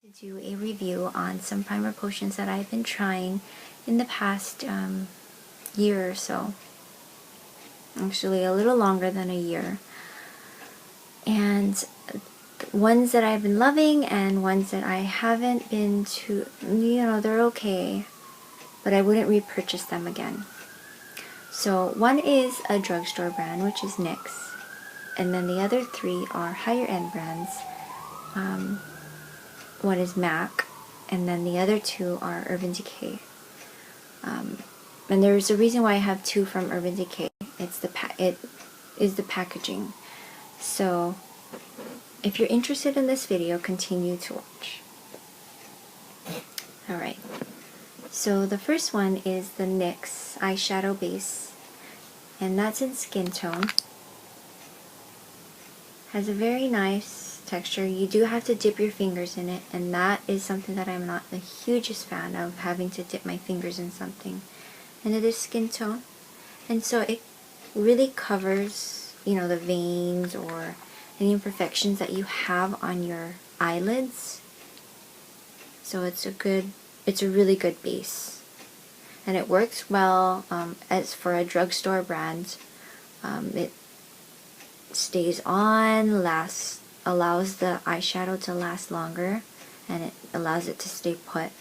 To do a review on some primer potions that I've been trying in the past year or so. Actually, a little longer than a year. And ones that I've been loving and ones that I haven't been too, they're okay, but I wouldn't repurchase them again. So one is a drugstore brand, which is NYX. And then the other three are higher end brands. One is MAC, and then the other two are Urban Decay. And there's a reason why I have two from Urban Decay. It is the packaging. So if you're interested in this video, continue to watch. Alright, so the first one is the NYX eyeshadow base, and that's in skin tone. Has a very nice texture. You do have to dip your fingers in it, and that is something that I'm not the hugest fan of, having to dip my fingers in something. And it is skin tone, and so it really covers, the veins or any imperfections that you have on your eyelids. So it's a really good base, and it works well. As for a drugstore brand, it stays on, allows the eyeshadow to last longer, and it allows it to stay put.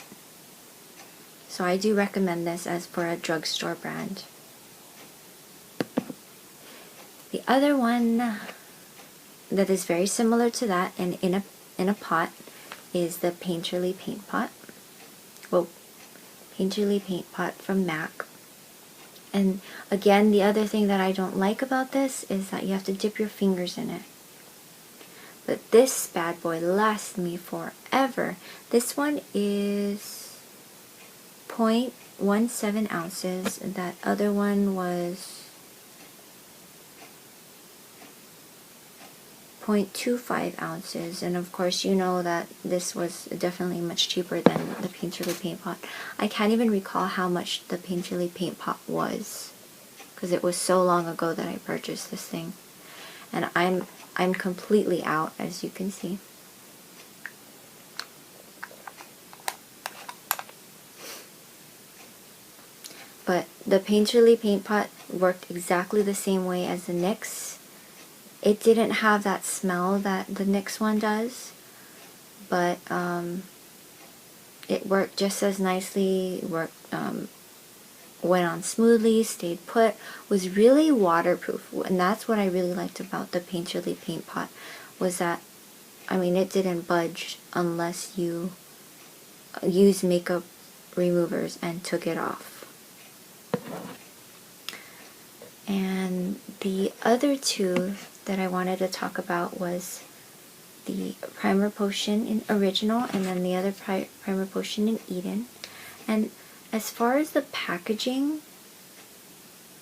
So I do recommend this as for a drugstore brand. The other one that is very similar to that and in a pot is the Painterly Paint Pot. Well, Painterly Paint Pot from MAC. And again, the other thing that I don't like about this is that you have to dip your fingers in it. But this bad boy lasts me forever. This one is 0.17 ounces. That other one was 0.25 ounces. And of course, you know that this was definitely much cheaper than the Painterly Paint Pot. I can't even recall how much the Painterly Paint Pot was, because it was so long ago that I purchased this thing. And I'm completely out, as you can see. But the Painterly Paint Pot worked exactly the same way as the NYX. It didn't have that smell that the NYX one does, but it worked just as nicely. Went on smoothly, stayed put, was really waterproof, and that's what I really liked about the Painterly Paint Pot, was that, it didn't budge unless you used makeup removers and took it off. And the other two that I wanted to talk about was the Primer Potion in Original, and then the other Primer Potion in Eden. And as far as the packaging,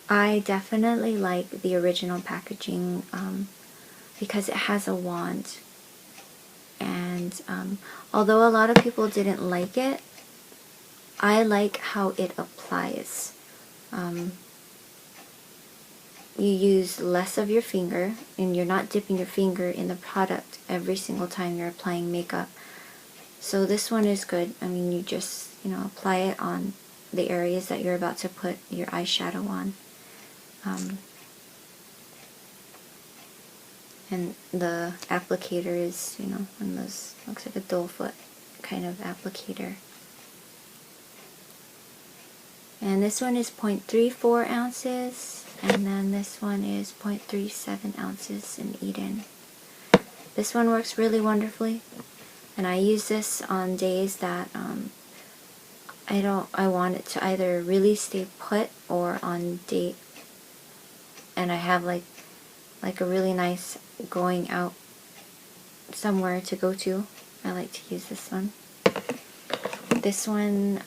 I definitely like the original packaging because it has a wand. And although a lot of people didn't like it, I like how it applies. You use less of your finger, and you're not dipping your finger in the product every single time you're applying makeup. So this one is good. You just, apply it on the areas that you're about to put your eyeshadow on. And the applicator is, one of those, looks like a doe foot kind of applicator. And this one is 0.34 ounces, and then this one is 0.37 ounces in Eden. This one works really wonderfully, and I use this on days that I want it to either really stay put or on date, and I have like a really nice going out somewhere to go to. I like to use this one. This one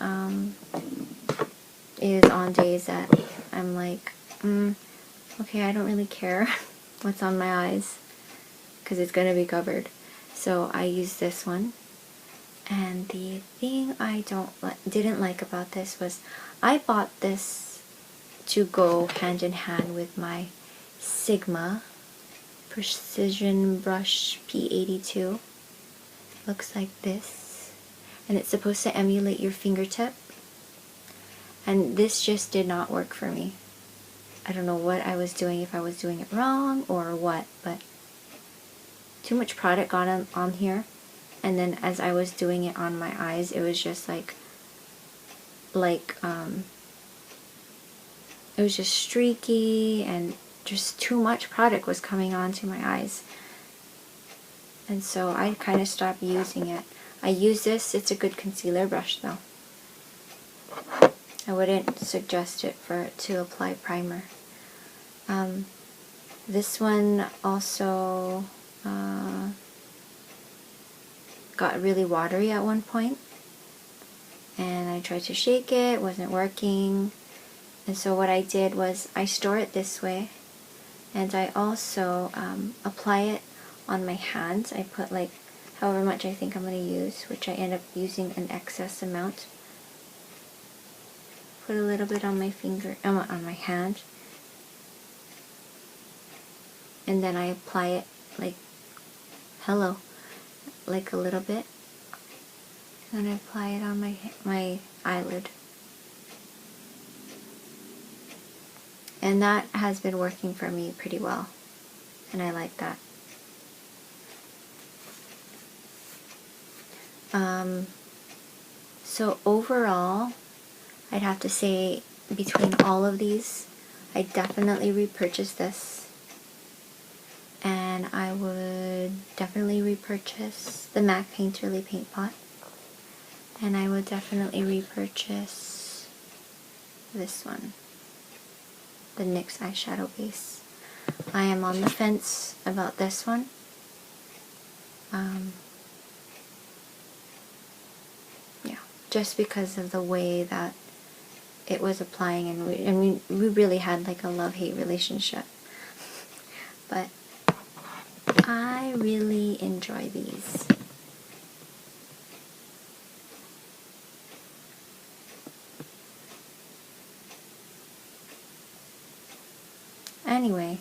is on days that I'm like, okay, I don't really care what's on my eyes, because it's going to be covered. So I use this one. And the thing I didn't like about this was, I bought this to go hand in hand with my Sigma Precision Brush P82. Looks like this. and it's supposed to emulate your fingertip, and this just did not work for me. I don't know what I was doing, if I was doing it wrong or what, but too much product got on here, and then as I was doing it on my eyes, it was just like it was just streaky, and just too much product was coming onto my eyes. And so I kind of stopped using it. I use this, it's a good concealer brush though. I wouldn't suggest it to apply primer. This one also got really watery at one point, and I tried to shake it, wasn't working. And so what I did was I store it this way, and I also apply it on my hands. I put like however much I think I'm going to use, which I end up using an excess amount. Put a little bit on my finger, on my hand, and then I apply it like like a little bit, and I apply it on my eyelid. And that has been working for me pretty well, and I like that. So overall, I'd have to say between all of these, I definitely repurchase this, and I would definitely repurchase the MAC Painterly Paint Pot, and I would definitely repurchase this one, the NYX eyeshadow base. I am on the fence about this one. Yeah, just because of the way that it was applying, and we really had like a love-hate relationship. But I really enjoy these. Anyway,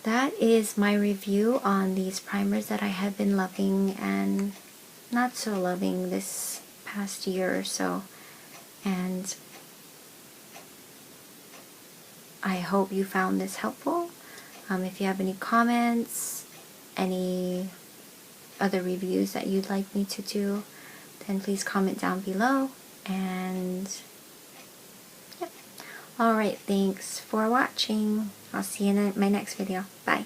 that is my review on these primers that I have been loving and not so loving this past year or so. And I hope you found this helpful. If you have any comments, any other reviews that you'd like me to do, then please comment down below. And yeah. Alright, thanks for watching. I'll see you in my next video. Bye.